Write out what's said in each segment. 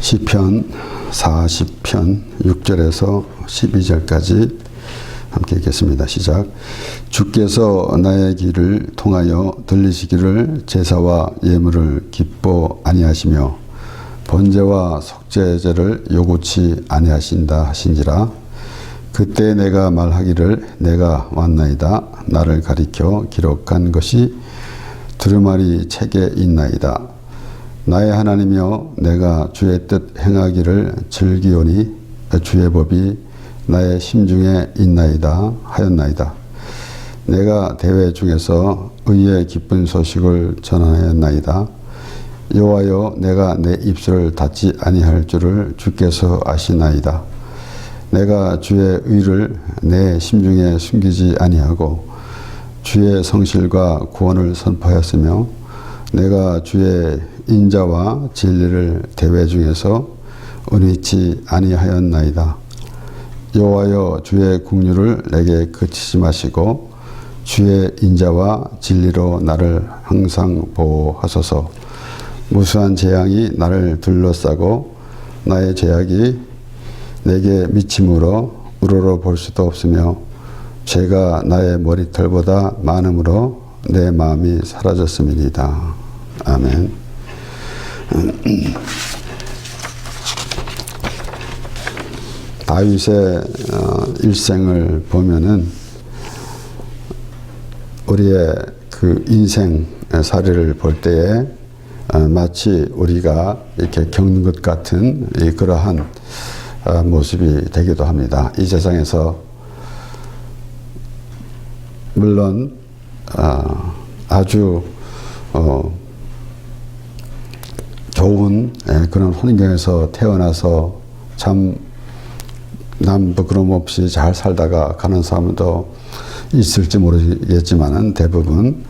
시편 40편 6절에서 12절까지 함께 읽겠습니다. 시작. 주께서 나의 길을 통하여 들리시기를 제사와 예물을 기뻐 아니하시며 번제와 속죄제를 요구치 아니하신다 하신지라. 그때 내가 말하기를 내가 왔나이다. 나를 가리켜 기록한 것이 두루마리 책에 있나이다. 나의 하나님이여 내가 주의 뜻 행하기를 즐기오니 주의 법이 나의 심중에 있나이다 하였나이다. 내가 대회 중에서 의의 기쁜 소식을 전하였나이다. 여호와여 내가 내 입술을 닫지 아니할 줄을 주께서 아시나이다. 내가 주의 의를 내 심중에 숨기지 아니하고 주의 성실과 구원을 선포하였으며 내가 주의 인자와 진리를 대회 중에서 은혜치 아니하였나이다. 여호와여 주의 긍휼을 내게 그치지 마시고 주의 인자와 진리로 나를 항상 보호하소서. 무수한 재앙이 나를 둘러싸고 나의 죄악이 내게 미침으로 우러러 볼 수도 없으며 죄가 나의 머리털보다 많음으로 내 마음이 사라졌음이니이다. 아멘. 다윗의 일생을 보면은 우리의 그 인생 사례를 볼 때에 마치 우리가 이렇게 겪는 것 같은 그러한 모습이 되기도 합니다. 이 세상에서 물론 아주 좋은 그런 환경에서 태어나서 참 남 부끄럼 없이 잘 살다가 가는 사람도 있을지 모르겠지만은 대부분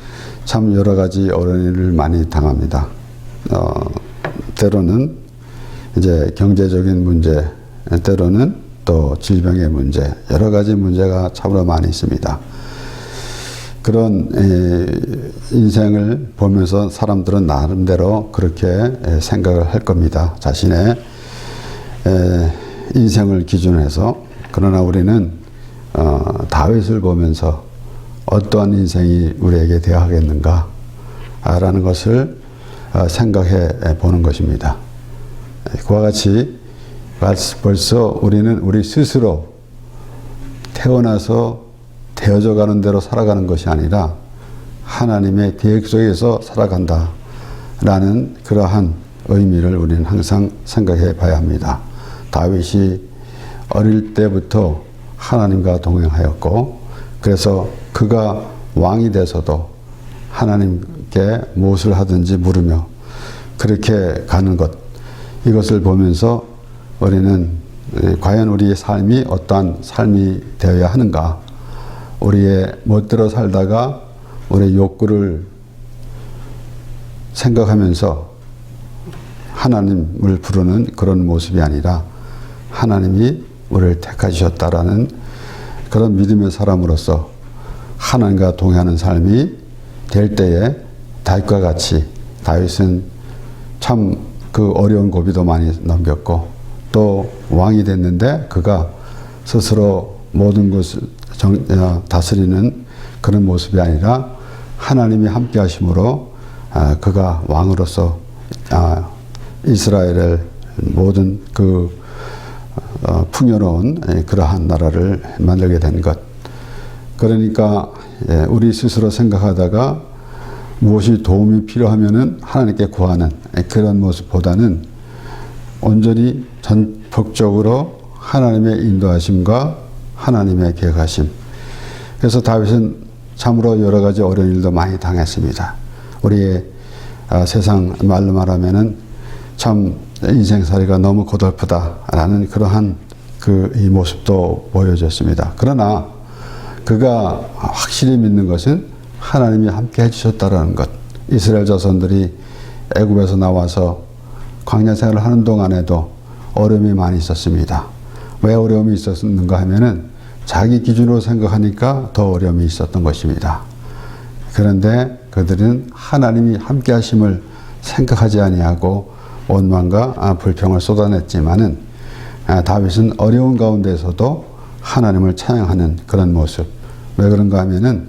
참 여러 가지 어려움을 많이 당합니다. 때로는 이제 경제적인 문제, 때로는 또 질병의 문제, 여러 가지 문제가 참으로 많이 있습니다. 그런 인생을 보면서 사람들은 나름대로 그렇게 생각을 할 겁니다. 자신의 인생을 기준으로 해서. 그러나 우리는 다윗을 보면서 어떠한 인생이 우리에게 되어야 하겠는가 라는 것을 생각해 보는 것입니다. 그와 같이 벌써 우리는 우리 스스로 태어나서 되어져 가는 대로 살아가는 것이 아니라 하나님의 계획 속에서 살아간다 라는 그러한 의미를 우리는 항상 생각해 봐야 합니다. 다윗이 어릴 때부터 하나님과 동행하였고 그래서 그가 왕이 돼서도 하나님께 무엇을 하든지 물으며 그렇게 가는 것, 이것을 보면서 우리는 과연 우리의 삶이 어떠한 삶이 되어야 하는가, 우리의 멋대로 살다가 우리의 욕구를 생각하면서 하나님을 부르는 그런 모습이 아니라 하나님이 우리를 택하셨다라는 그런 믿음의 사람으로서 하나님과 동행하는 삶이 될 때에 다윗과 같이, 다윗은 참 그 어려운 고비도 많이 넘겼고 또 왕이 됐는데 그가 스스로 모든 것을 다스리는 그런 모습이 아니라 하나님이 함께 하심으로 그가 왕으로서 이스라엘을 모든 그 풍요로운 그러한 나라를 만들게 된 것. 그러니까 우리 스스로 생각하다가 무엇이 도움이 필요하면은 하나님께 구하는 그런 모습보다는 온전히 전폭적으로 하나님의 인도하심과 하나님의 계획하심. 그래서 다윗은 참으로 여러 가지 어려운 일도 많이 당했습니다. 우리의 세상 말로 말하면은 참 인생살이가 너무 고달프다라는 그러한 이 모습도 보여졌습니다. 그러나 그가 확실히 믿는 것은 하나님이 함께 해주셨다라는 것. 이스라엘 자손들이 애굽에서 나와서 광야 생활을 하는 동안에도 어려움이 많이 있었습니다. 왜 어려움이 있었는가 하면은 자기 기준으로 생각하니까 더 어려움이 있었던 것입니다. 그런데 그들은 하나님이 함께 하심을 생각하지 아니하고 원망과 불평을 쏟아냈지만은 다윗은 어려운 가운데서도 하나님을 찬양하는 그런 모습. 왜 그런가 하면은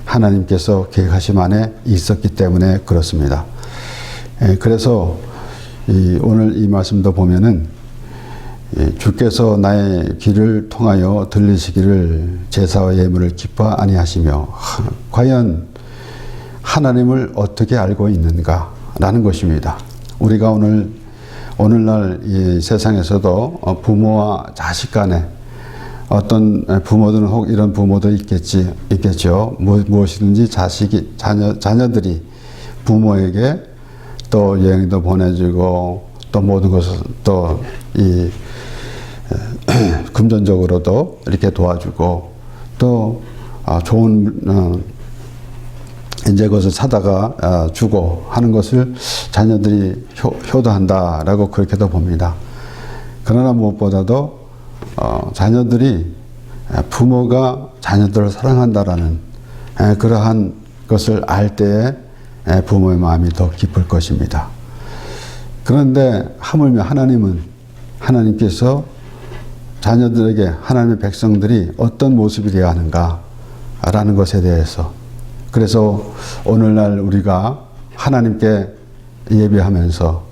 하나님께서 계획하심 안에 있었기 때문에 그렇습니다. 그래서 오늘 이 말씀도 보면은 주께서 나의 귀를 통하여 들리시기를 제사와 예물을 기뻐 아니하시며, 과연 하나님을 어떻게 알고 있는가라는 것입니다. 우리가 오늘날 이 세상에서도 부모와 자식 간에 어떤 부모들은 혹 이런 부모도 있겠죠. 무엇이든지 자녀들이 부모에게 또 여행도 보내주고 또 모든 것을 또 금전적으로도 이렇게 도와주고 또 좋은 이제 그것을 사다가 주고 하는 것을 자녀들이 효도한다라고 그렇게도 봅니다. 그러나 무엇보다도 자녀들이 부모가 자녀들을 사랑한다라는 그러한 것을 알 때에 부모의 마음이 더 깊을 것입니다. 그런데 하물며 하나님께서 자녀들에게, 하나님의 백성들이 어떤 모습이 되어야 하는가라는 것에 대해서, 그래서 오늘날 우리가 하나님께 예배하면서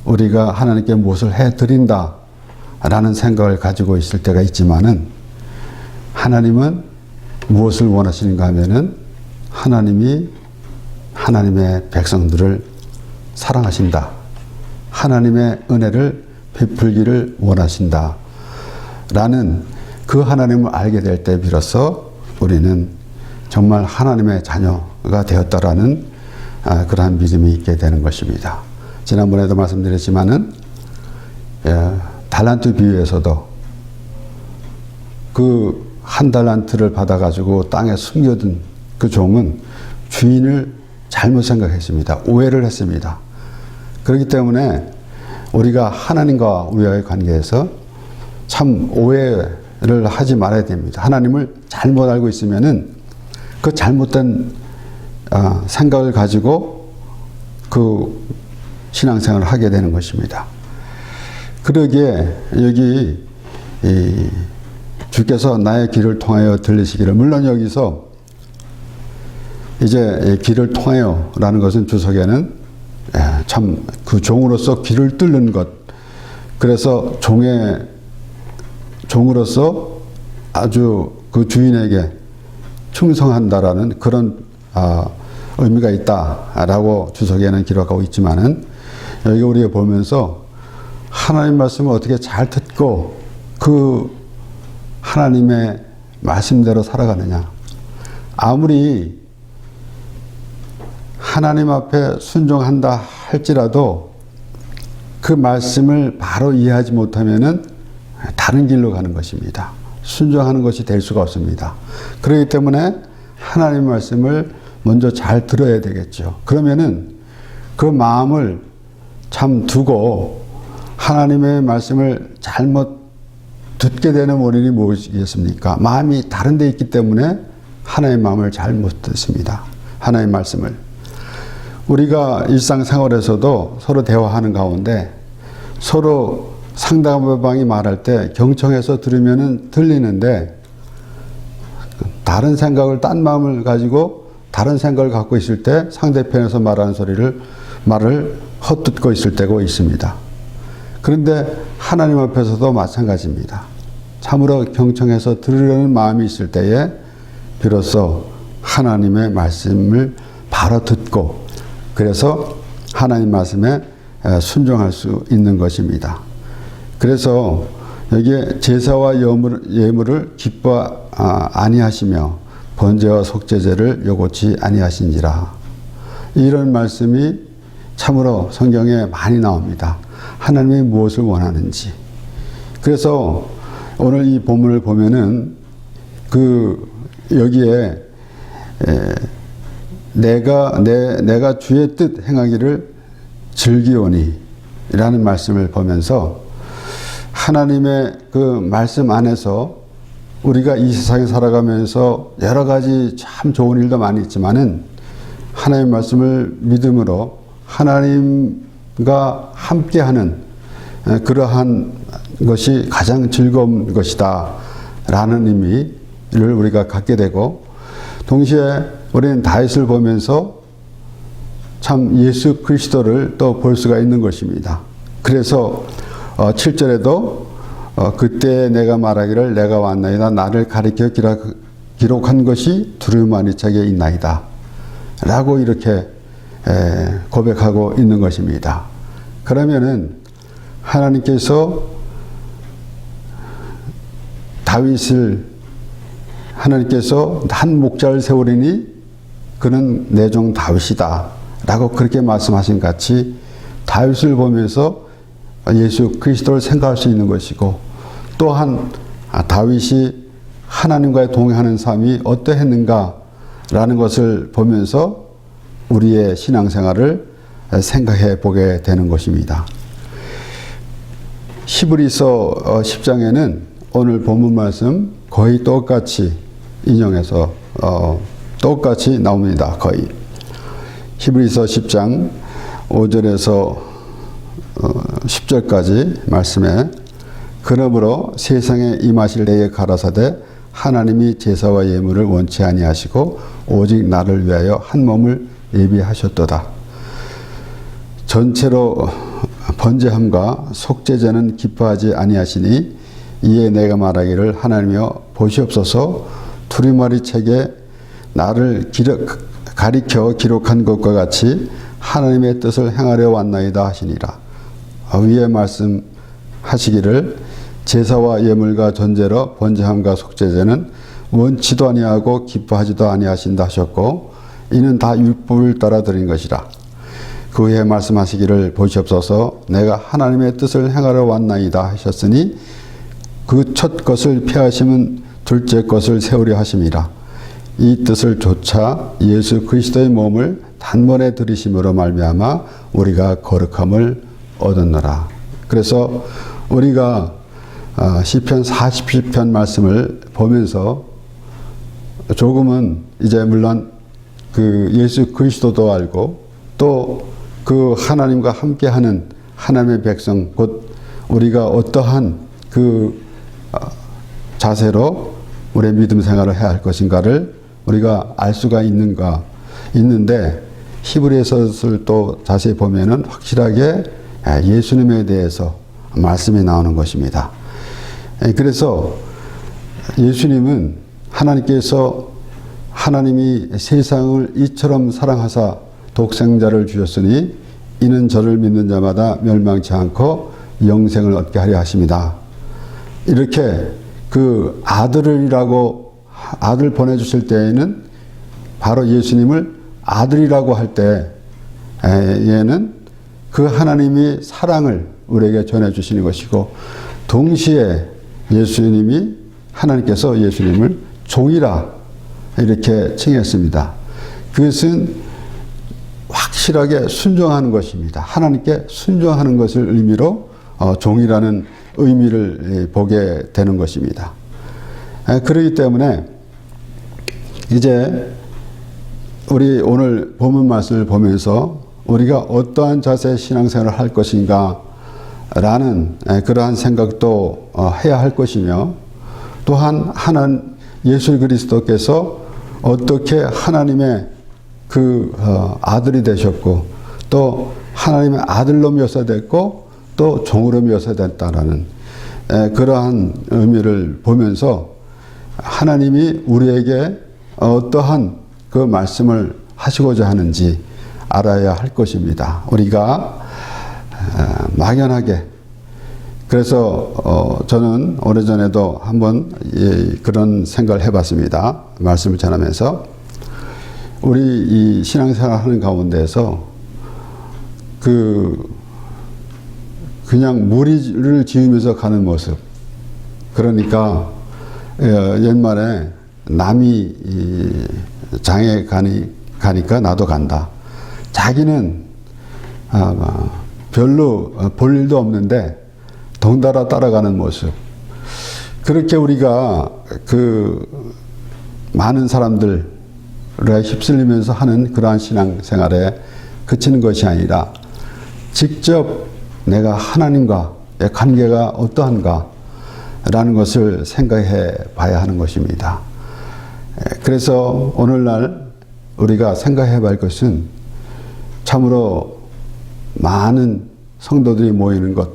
우리가 하나님께 무엇을 해드린다 라는 생각을 가지고 있을 때가 있지만은, 하나님은 무엇을 원하시는가 하면은 하나님이 하나님의 백성들을 사랑하신다, 하나님의 은혜를 베풀기를 원하신다 라는 그 하나님을 알게 될 때 비로소 우리는 정말 하나님의 자녀가 되었다라는 그러한 믿음이 있게 되는 것입니다. 지난번에도 말씀드렸지만은 달란트 비유에서도 그 한 달란트를 받아가지고 땅에 숨겨둔 그 종은 주인을 잘못 생각했습니다. 오해를 했습니다. 그렇기 때문에 우리가 하나님과 우리와의 관계에서 참 오해를 하지 말아야 됩니다. 하나님을 잘못 알고 있으면은 그 잘못된 생각을 가지고 그 신앙생활을 하게 되는 것입니다. 그러기에 여기 주께서 나의 귀를 통하여 들리시기를, 물론 여기서 이제 귀를 통하여 라는 것은 주석에는 참 그 종으로서 귀를 뚫는 것, 그래서 종으로서 아주 그 주인에게 충성한다라는 그런 의미가 있다라고 주석에는 기록하고 있지만은, 여기 우리가 보면서 하나님 말씀을 어떻게 잘 듣고 그 하나님의 말씀대로 살아가느냐. 아무리 하나님 앞에 순종한다 할지라도 그 말씀을 바로 이해하지 못하면은 다른 길로 가는 것입니다. 순종하는 것이 될 수가 없습니다. 그렇기 때문에 하나님 말씀을 먼저 잘 들어야 되겠죠. 그러면은 그 마음을 참 두고 하나님의 말씀을 잘못 듣게 되는 원인이 무엇이겠습니까? 마음이 다른 데 있기 때문에 하나님의 마음을 잘못 듣습니다. 하나님의 말씀을. 우리가 일상생활에서도 서로 대화하는 가운데 서로 상대방이 말할 때 경청해서 들으면은 들리는데, 다른 생각을, 딴 마음을 가지고 다른 생각을 갖고 있을 때 상대편에서 말하는 말을 헛듣고 있을 때가 있습니다. 그런데 하나님 앞에서도 마찬가지입니다. 참으로 경청해서 들으려는 마음이 있을 때에 비로소 하나님의 말씀을 바로 듣고, 그래서 하나님 말씀에 순종할 수 있는 것입니다. 그래서 여기에 제사와 예물을 기뻐 아니하시며 번제와 속죄제를 요구치 아니하신지라, 이런 말씀이 참으로 성경에 많이 나옵니다. 하나님이 무엇을 원하는지. 그래서 오늘 이 본문을 보면은 여기에 내가 주의 뜻 행하기를 즐기오니 라는 말씀을 보면서, 하나님의 그 말씀 안에서 우리가 이 세상에 살아가면서 여러 가지 참 좋은 일도 많이 있지만은 하나님의 말씀을 믿음으로 하나님 하나님과 함께하는 그러한 것이 가장 즐거운 것이다 라는 의미를 우리가 갖게 되고, 동시에 우리는 다윗을 보면서 참 예수 그리스도를 또 볼 수가 있는 것입니다. 그래서 7절에도 그때 내가 말하기를 내가 왔나이다 나를 가리켜 기록한 것이 두루마리 이 책에 있나이다 라고 이렇게 고백하고 있는 것입니다. 그러면은 하나님께서 다윗을 하나님께서 한 목자를 세우리니 그는 내 종 다윗이다 라고 그렇게 말씀하신 같이 다윗을 보면서 예수 그리스도를 생각할 수 있는 것이고, 또한 다윗이 하나님과의 동행하는 삶이 어떠했는가 라는 것을 보면서 우리의 신앙생활을 생각해 보게 되는 것입니다. 히브리서 10장에는 오늘 본문 말씀 거의 똑같이 인용해서 똑같이 나옵니다. 거의. 히브리서 10장 5절에서 10절까지 말씀에 그러므로 세상에 임하실 때에 가라사대 하나님이 제사와 예물을 원치 아니하시고 오직 나를 위하여 한 몸을 예비하셨도다. 전체로 번제함과 속죄제는 기뻐하지 아니하시니 이에 내가 말하기를 하나님이여 보시옵소서 두루마리 책에 나를 가리켜 기록한 것과 같이 하나님의 뜻을 행하려 왔나이다 하시니라. 위에 말씀하시기를 제사와 예물과 전제로 번제함과 속죄제는 원치도 아니하고 기뻐하지도 아니하신다 하셨고 이는 다 율법을 따라 드린 것이라. 그 후에 말씀하시기를 보시옵소서 내가 하나님의 뜻을 행하려 왔나이다 하셨으니 그 첫 것을 폐하심은 둘째 것을 세우려 하심이라. 이 뜻을 조차 예수 그리스도의 몸을 단번에 들이심으로 말미암아 우리가 거룩함을 얻었노라. 그래서 우리가 시편 40편 말씀을 보면서 조금은 이제 물론 그 예수 그리스도도 알고 또 그 하나님과 함께하는 하나님의 백성 곧 우리가 어떠한 그 자세로 우리의 믿음 생활을 해야 할 것인가를 우리가 알 수가 있는데 히브리서를 또 자세히 보면은 확실하게 예수님에 대해서 말씀이 나오는 것입니다. 그래서 예수님은 하나님께서 하나님이 세상을 이처럼 사랑하사 독생자를 주셨으니 이는 저를 믿는 자마다 멸망치 않고 영생을 얻게 하려 하십니다. 이렇게 그 아들 보내주실 때에는 바로 예수님을 아들이라고 할 때에는 그 하나님이 사랑을 우리에게 전해주시는 것이고, 동시에 하나님께서 예수님을 종이라 이렇게 칭했습니다. 그것은 확실하게 순종하는 것입니다. 하나님께 순종하는 것을 의미로 종이라는 의미를 보게 되는 것입니다. 그렇기 때문에 이제 우리 오늘 본문 말씀을 보면서 우리가 어떠한 자세의 신앙생활을 할 것인가 라는 그러한 생각도 해야 할 것이며, 또한 예수 그리스도께서 어떻게 하나님의 그 아들이 되셨고 또 하나님의 아들로 묘사됐고 또 종으로 묘사됐다라는 그러한 의미를 보면서 하나님이 우리에게 어떠한 그 말씀을 하시고자 하는지 알아야 할 것입니다. 우리가 막연하게, 그래서 저는 오래전에도 한번 그런 생각을 해봤습니다. 말씀을 전하면서 우리 이 신앙생활 하는 가운데서 그냥 무리를 지으면서 가는 모습, 그러니까 옛말에 남이 장에 가니까 나도 간다. 자기는 별로 볼 일도 없는데 덩달아 따라가는 모습. 그렇게 우리가 그 많은 사람들에 휩쓸리면서 하는 그러한 신앙생활에 그치는 것이 아니라 직접 내가 하나님과의 관계가 어떠한가 라는 것을 생각해 봐야 하는 것입니다. 그래서 오늘날 우리가 생각해 볼 것은 참으로 많은 성도들이 모이는 것,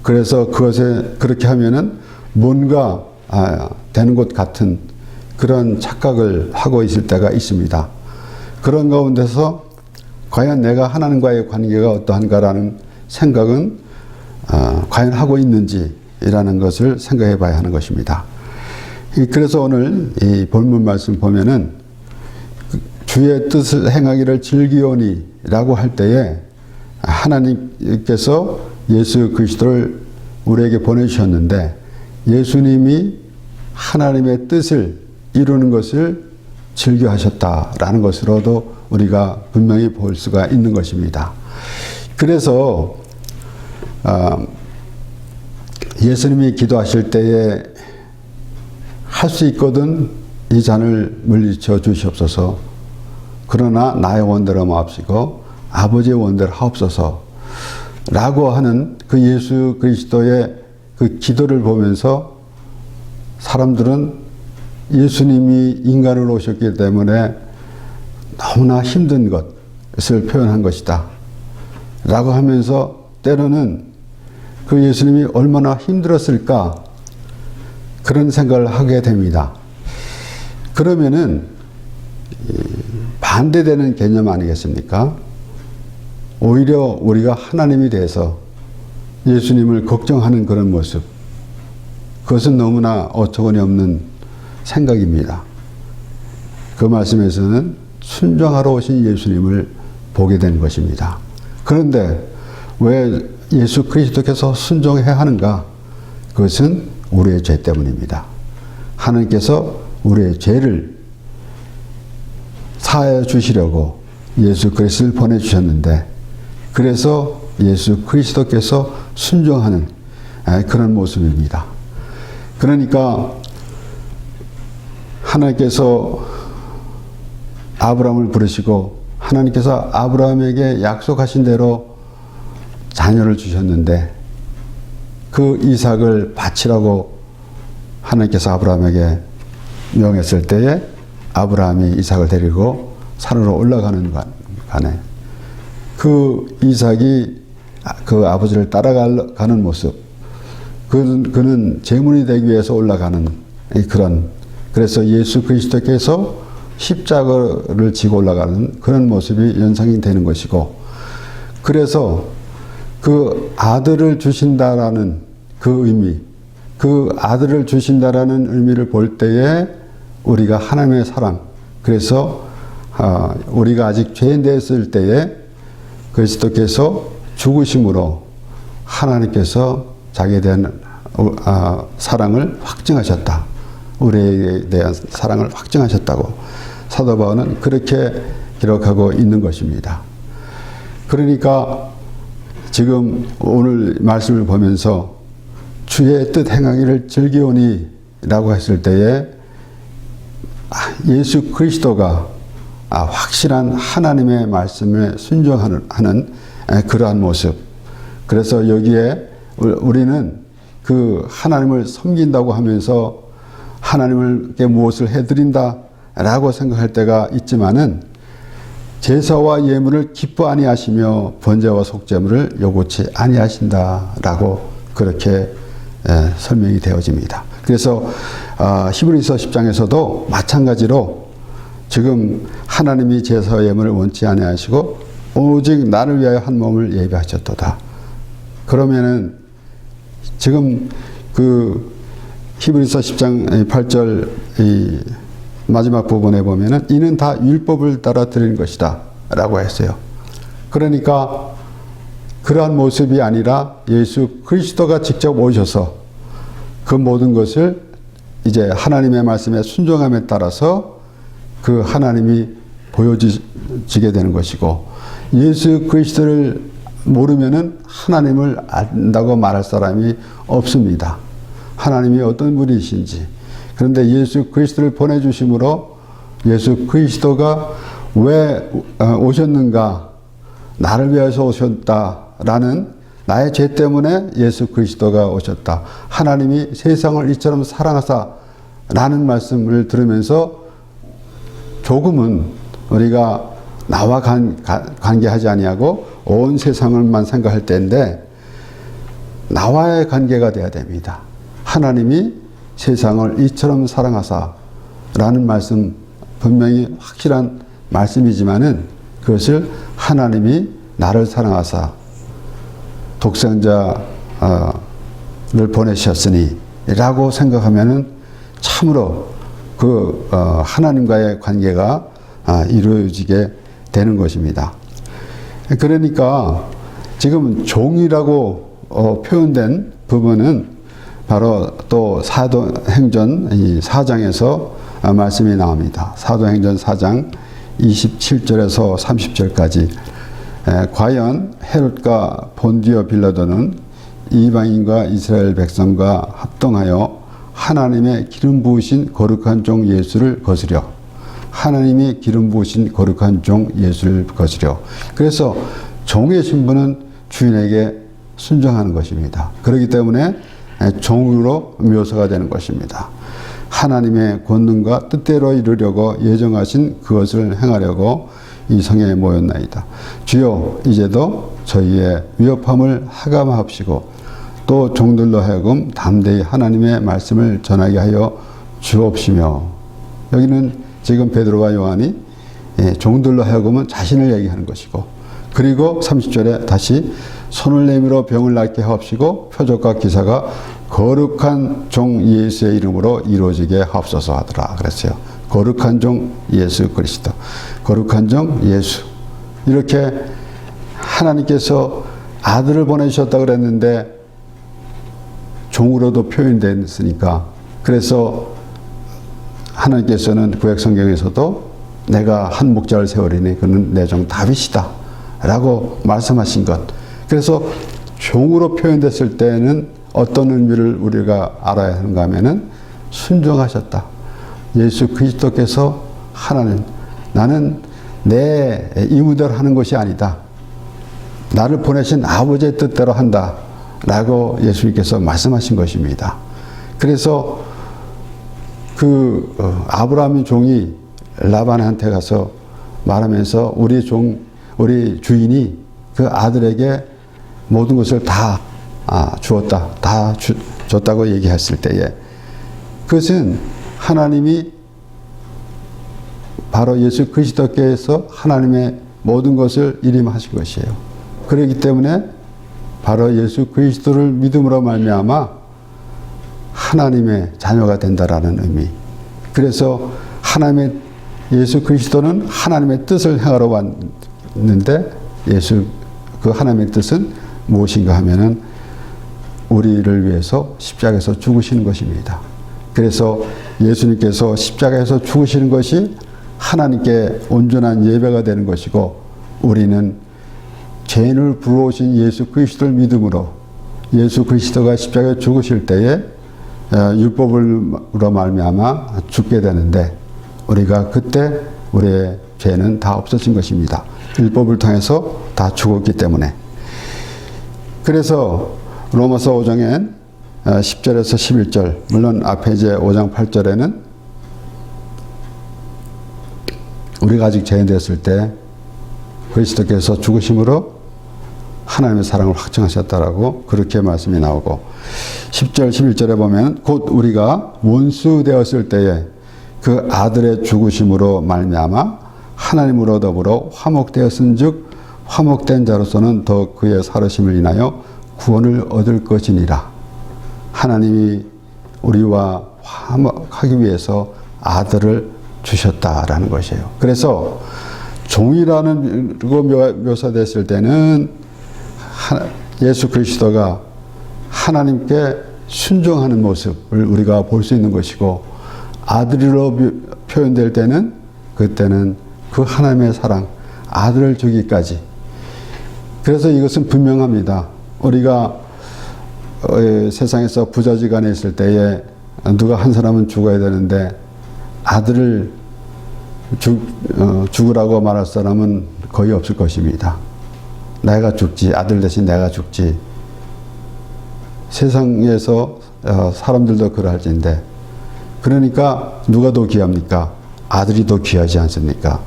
그래서 그것에 그렇게 하면은 뭔가 되는 것 같은 그런 착각을 하고 있을 때가 있습니다. 그런 가운데서 과연 내가 하나님과의 관계가 어떠한가라는 생각은 과연 하고 있는지라는 것을 생각해 봐야 하는 것입니다. 그래서 오늘 이 본문 말씀 보면은 주의 뜻을 행하기를 즐기오니라고 할 때에 하나님께서 예수 그리스도를 우리에게 보내주셨는데 예수님이 하나님의 뜻을 이루는 것을 즐겨하셨다라는 것으로도 우리가 분명히 볼 수가 있는 것입니다. 그래서 예수님이 기도하실 때에 할 수 있거든 이 잔을 물리쳐 주시옵소서. 그러나 나의 원대로 마옵시고 아버지의 원대로 하옵소서 라고 하는 그 예수 그리스도의 그 기도를 보면서 사람들은 예수님이 인간으로 오셨기 때문에 너무나 힘든 것을 표현한 것이다 라고 하면서 때로는 그 예수님이 얼마나 힘들었을까 그런 생각을 하게 됩니다. 그러면은 반대되는 개념 아니겠습니까? 오히려 우리가 하나님이 돼서 예수님을 걱정하는 그런 모습, 그것은 너무나 어처구니 없는 생각입니다. 그 말씀에서는 순종하러 오신 예수님을 보게 된 것입니다. 그런데 왜 예수 그리스도께서 순종해야 하는가? 그것은 우리의 죄 때문입니다. 하나님께서 우리의 죄를 사하여 주시려고 예수 그리스도를 보내주셨는데 그래서 예수 그리스도께서 순종하는 그런 모습입니다. 그러니까 하나님께서 아브라함을 부르시고 하나님께서 아브라함에게 약속하신 대로 자녀를 주셨는데 그 이삭을 바치라고 하나님께서 아브라함에게 명했을 때에 아브라함이 이삭을 데리고 산으로 올라가는 간에 그 이삭이 그 아버지를 따라가는 모습, 그는 제물이 되기 위해서 올라가는 그런, 그래서 예수 그리스도께서 십자가를 지고 올라가는 그런 모습이 연상이 되는 것이고, 그래서 그 아들을 주신다라는 그 의미, 그 아들을 주신다라는 의미를 볼 때에 우리가 하나님의 사랑, 그래서 우리가 아직 죄인 되었을 때에 그리스도께서 죽으심으로 하나님께서 자기에 대한 사랑을 확증하셨다. 우리에 대한 사랑을 확증하셨다고 사도 바울은 그렇게 기록하고 있는 것입니다. 그러니까 지금 오늘 말씀을 보면서 주의 뜻 행하기를 즐기오니 라고 했을 때에 예수 그리스도가 확실한 하나님의 말씀에 순종하는 그러한 모습. 그래서 여기에 우리는 그 하나님을 섬긴다고 하면서 하나님께 무엇을 해드린다 라고 생각할 때가 있지만은 제사와 예물을 기뻐 아니하시며 번제와 속죄물을 요구치 아니하신다 라고 그렇게 설명이 되어집니다. 그래서 히브리서 10장에서도 마찬가지로 지금 하나님이 제사와 예물을 원치 아니하시고 오직 나를 위하여 한 몸을 예비하셨도다. 그러면은 지금 그 히브리서 10장 8절 이 마지막 부분에 보면은 이는 다 율법을 따라 드리는 것이다 라고 했어요. 그러니까 그러한 모습이 아니라 예수 그리스도가 직접 오셔서 그 모든 것을 이제 하나님의 말씀에 순종함에 따라서 그 하나님이 보여지게 되는 것이고, 예수 그리스도를 모르면은 하나님을 안다고 말할 사람이 없습니다. 하나님이 어떤 분이신지. 그런데 예수 그리스도를 보내주심으로 예수 그리스도가 왜 오셨는가, 나를 위해서 오셨다 라는 나의 죄 때문에 예수 그리스도가 오셨다. 하나님이 세상을 이처럼 사랑하사 라는 말씀을 들으면서 조금은 우리가 나와 관계하지 아니하고 온 세상을만 생각할 때인데 나와의 관계가 돼야 됩니다. 하나님이 세상을 이처럼 사랑하사 라는 말씀 분명히 확실한 말씀이지만은 그것을 하나님이 나를 사랑하사 독생자를 보내셨으니 라고 생각하면은 참으로 그 하나님과의 관계가 이루어지게 되는 것입니다. 그러니까 지금 종이라고 표현된 부분은 바로 또 사도행전 4장에서 말씀이 나옵니다. 사도행전 4장 27절에서 30절까지 과연 헤롯과 본디오 빌라도는 이방인과 이스라엘 백성과 합동하여 하나님의 기름 부으신 거룩한 종 예수를 거스려 하나님이 기름 부으신 거룩한 종 예수를 거스려 그래서 종의 신분은 주인에게 순종하는 것입니다. 그렇기 때문에 종으로 묘사가 되는 것입니다. 하나님의 권능과 뜻대로 이루려고 예정하신 그것을 행하려고 이 성에 모였나이다. 주여 이제도 저희의 위협함을 하감하옵시고 또 종들로 하여금 담대히 하나님의 말씀을 전하게 하여 주옵시며 여기는 지금 베드로와 요한이 종들로 하여금은 자신을 얘기하는 것이고 그리고 30절에 다시 손을 내밀어 병을 낫게 하옵시고 표적과 기사가 거룩한 종 예수의 이름으로 이루어지게 하옵소서 하더라 그랬어요. 거룩한 종 예수 그리스도 거룩한 종 예수 이렇게 하나님께서 아들을 보내주셨다고 그랬는데 종으로도 표현됐으니까 그래서 하나님께서는 구약 성경에서도 내가 한 목자를 세우리니 그는 내 종 다윗이다 라고 말씀하신 것 그래서 종으로 표현됐을 때는 어떤 의미를 우리가 알아야 하는가 하면은 순종하셨다. 예수 그리스도께서 하나님 나는 내 이무대로 하는 것이 아니다. 나를 보내신 아버지의 뜻대로 한다 라고 예수님께서 말씀하신 것입니다. 그래서 그 아브라함의 종이 라반한테 가서 말하면서 우리 주인이 그 아들에게 모든 것을 다 주었다. 다 줬다고 얘기했을 때에 그것은 하나님이 바로 예수 그리스도께서 하나님의 모든 것을 일임하신 것이에요. 그렇기 때문에 바로 예수 그리스도를 믿음으로 말미암아 하나님의 자녀가 된다라는 의미. 그래서 하나님의 예수 그리스도는 하나님의 뜻을 행하러 왔는데 그 하나님의 뜻은 무엇인가 하면은 우리를 위해서 십자가에서 죽으시는 것입니다. 그래서 예수님께서 십자가에서 죽으시는 것이 하나님께 온전한 예배가 되는 것이고 우리는 죄인을 부르신 예수 그리스도를 믿음으로 예수 그리스도가 십자가에 죽으실 때에 율법으로 말미암아 죽게 되는데 우리가 그때 우리의 죄는 다 없어진 것입니다. 율법을 통해서 다 죽었기 때문에. 그래서 로마서 5장엔 10절에서 11절 물론 앞에 이제 5장 8절에는 우리가 아직 죄인 됐을 때 그리스도께서 죽으심으로 하나님의 사랑을 확증하셨다라고 그렇게 말씀이 나오고 10절 11절에 보면 곧 우리가 원수 되었을 때에 그 아들의 죽으심으로 말미암아 하나님으로 더불어 화목되었은즉 화목된 자로서는 더 그의 살으심을 인하여 구원을 얻을 것이니라. 하나님이 우리와 화목하기 위해서 아들을 주셨다라는 것이에요. 그래서 종이라는 묘사됐을 때는 예수 그리스도가 하나님께 순종하는 모습을 우리가 볼 수 있는 것이고 아들로 표현될 때는 그때는 그 하나님의 사랑 아들을 주기까지 그래서 이것은 분명합니다. 우리가 세상에서 부자지간에 있을 때에 누가 한 사람은 죽어야 되는데 아들을 죽으라고 말할 사람은 거의 없을 것입니다. 내가 죽지, 아들 대신 내가 죽지. 세상에서 사람들도 그럴진데, 그러니까 누가 더 귀합니까? 아들이 더 귀하지 않습니까?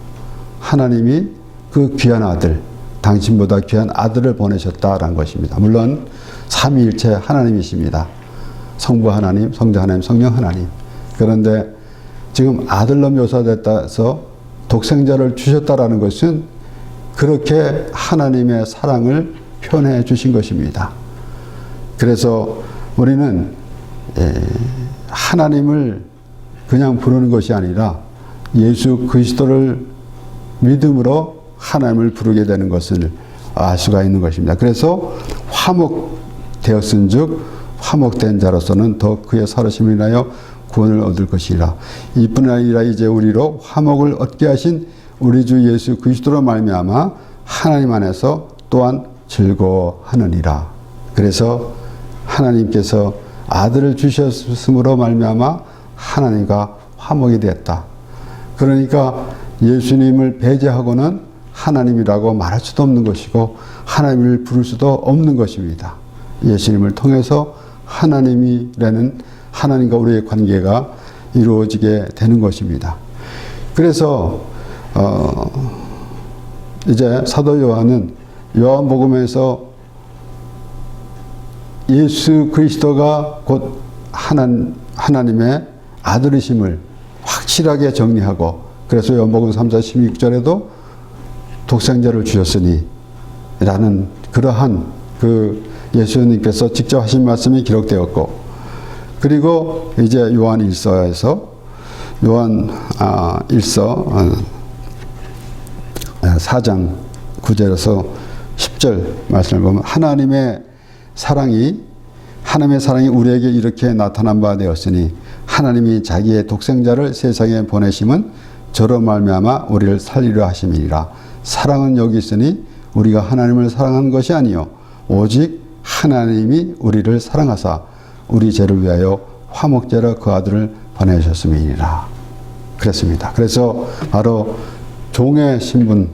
하나님이 그 귀한 아들, 당신보다 귀한 아들을 보내셨다라는 것입니다. 물론 삼위일체 하나님이십니다. 성부 하나님, 성자 하나님, 성령 하나님. 그런데 지금 아들로 묘사됐다서 독생자를 주셨다라는 것은 그렇게 하나님의 사랑을 표현해 주신 것입니다. 그래서 우리는 하나님을 그냥 부르는 것이 아니라 예수 그리스도를 믿음으로 하나님을 부르게 되는 것을 알 수가 있는 것입니다. 그래서 화목되었은즉 화목된 자로서는 더 그의 살으심을 인하여 구원을 얻을 것이라. 이뿐 아니라 이제 우리로 화목을 얻게 하신 우리 주 예수 그리스도로 말미암아 하나님 안에서 또한 즐거워하느니라. 그래서 하나님께서 아들을 주셨으므로 말미암아 하나님과 화목이 되었다. 그러니까 예수님을 배제하고는 하나님이라고 말할 수도 없는 것이고 하나님을 부를 수도 없는 것입니다. 예수님을 통해서 하나님이라는 하나님과 우리의 관계가 이루어지게 되는 것입니다. 그래서 이제 사도 요한은 요한복음에서 예수 그리스도가 곧 하나님의 아들이심을 확실하게 정리하고, 그래서 요한복음 3장 16절에도 독생자를 주셨으니 라는 그러한 그 예수님께서 직접 하신 말씀이 기록되었고, 그리고 이제 요한 1서에서 요한 1서 4장 9절에서 10절 말씀을 보면 하나님의 사랑이 우리에게 이렇게 나타난 바 되었으니 하나님이 자기의 독생자를 세상에 보내심은 저로 말미암아 우리를 살리려 하심이니라. 사랑은 여기 있으니 우리가 하나님을 사랑한 것이 아니요 오직 하나님이 우리를 사랑하사 우리 죄를 위하여 화목제로 그 아들을 보내셨음이니라. 그랬습니다. 그래서 바로 종의 신분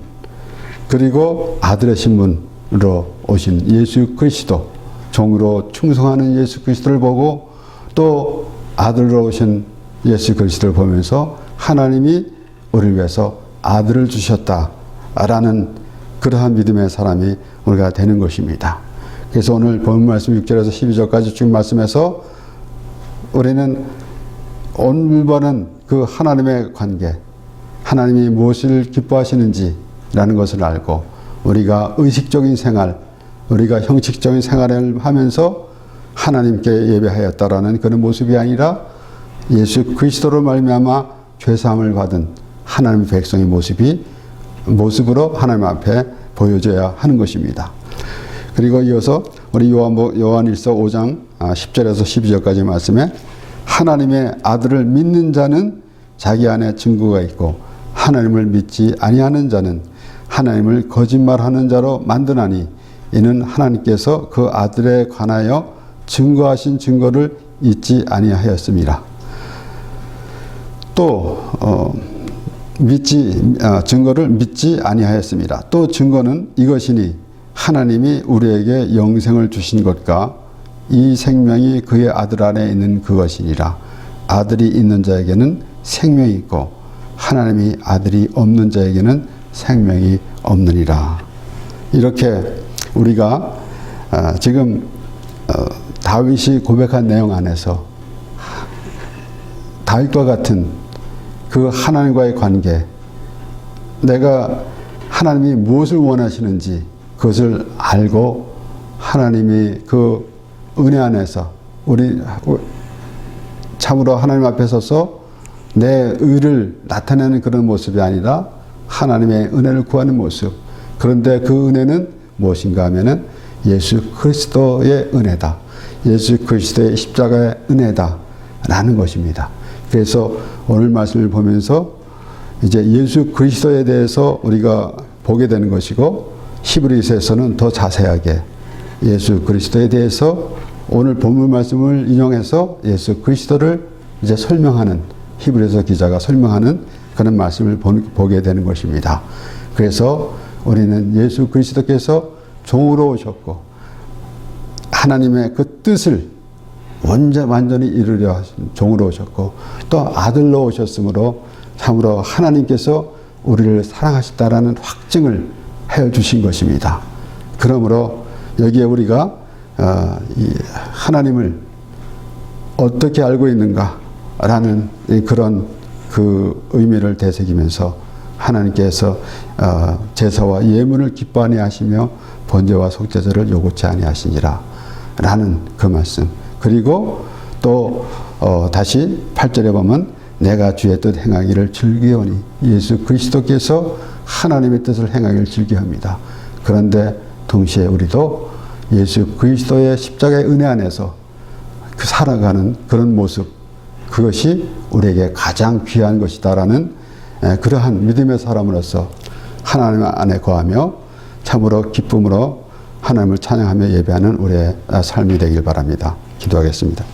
그리고 아들의 신분으로 오신 예수 그리스도, 종으로 충성하는 예수 그리스도를 보고 또 아들로 오신 예수 그리스도를 보면서 하나님이 우리를 위해서 아들을 주셨다라는 그러한 믿음의 사람이 우리가 되는 것입니다. 그래서 오늘 본 말씀 6절에서 12절까지 쭉 말씀해서 우리는 오늘번은 그 하나님의 관계, 하나님이 무엇을 기뻐하시는지라는 것을 알고 우리가 의식적인 생활, 우리가 형식적인 생활을 하면서 하나님께 예배하였다라는 그런 모습이 아니라 예수 그리스도로 말미암아 죄사함을 받은 하나님의 백성의 모습으로 하나님 앞에 보여줘야 하는 것입니다. 그리고 이어서 우리 요한일서 5장 10절에서 12절까지 말씀에 하나님의 아들을 믿는 자는 자기 안에 증거가 있고 하나님을 믿지 아니하는 자는 하나님을 거짓말하는 자로 만드나니 이는 하나님께서 그 아들에 관하여 증거하신 증거를 잊지 아니하였습니다. 또 증거를 믿지 아니하였습니다. 또 증거는 이것이니 하나님이 우리에게 영생을 주신 것과 이 생명이 그의 아들 안에 있는 그것이니라. 아들이 있는 자에게는 생명이 있고 하나님이 아들이 없는 자에게는 생명이 없느니라. 이렇게 우리가 지금 다윗이 고백한 내용 안에서 다윗과 같은 그 하나님과의 관계, 내가 하나님이 무엇을 원하시는지 그것을 알고 하나님이 그 은혜 안에서 우리 참으로 하나님 앞에 서서 내 의를 나타내는 그런 모습이 아니라 하나님의 은혜를 구하는 모습. 그런데 그 은혜는 무엇인가 하면은 예수 그리스도의 은혜다. 예수 그리스도의 십자가의 은혜다. 라는 것입니다. 그래서 오늘 말씀을 보면서 이제 예수 그리스도에 대해서 우리가 보게 되는 것이고 히브리서에서는 더 자세하게 예수 그리스도에 대해서 오늘 본문 말씀을 인용해서 예수 그리스도를 이제 설명하는 히브리서 기자가 설명하는 그런 말씀을 보게 되는 것입니다. 그래서 우리는 예수 그리스도께서 종으로 오셨고 하나님의 그 뜻을 완전히 이루려 하신 종으로 오셨고 또 아들로 오셨으므로 참으로 하나님께서 우리를 사랑하셨다라는 확증을 해주신 것입니다. 그러므로 여기에 우리가 이 하나님을 어떻게 알고 있는가라는 그런 그 의미를 되새기면서 하나님께서 제사와 예물을 기뻐하니 하시며 번제와 속죄제를 요구치 아니하시니라 라는 그 말씀. 그리고 또 다시 8절에 보면 내가 주의 뜻 행하기를 즐기오니 예수 그리스도께서 하나님의 뜻을 행하기를 즐겨합니다. 그런데 동시에 우리도 예수 그리스도의 십자가의 은혜 안에서 그 살아가는 그런 모습, 그것이 우리에게 가장 귀한 것이다라는 그러한 믿음의 사람으로서 하나님 안에 거하며 참으로 기쁨으로 하나님을 찬양하며 예배하는 우리의 삶이 되길 바랍니다. 기도하겠습니다.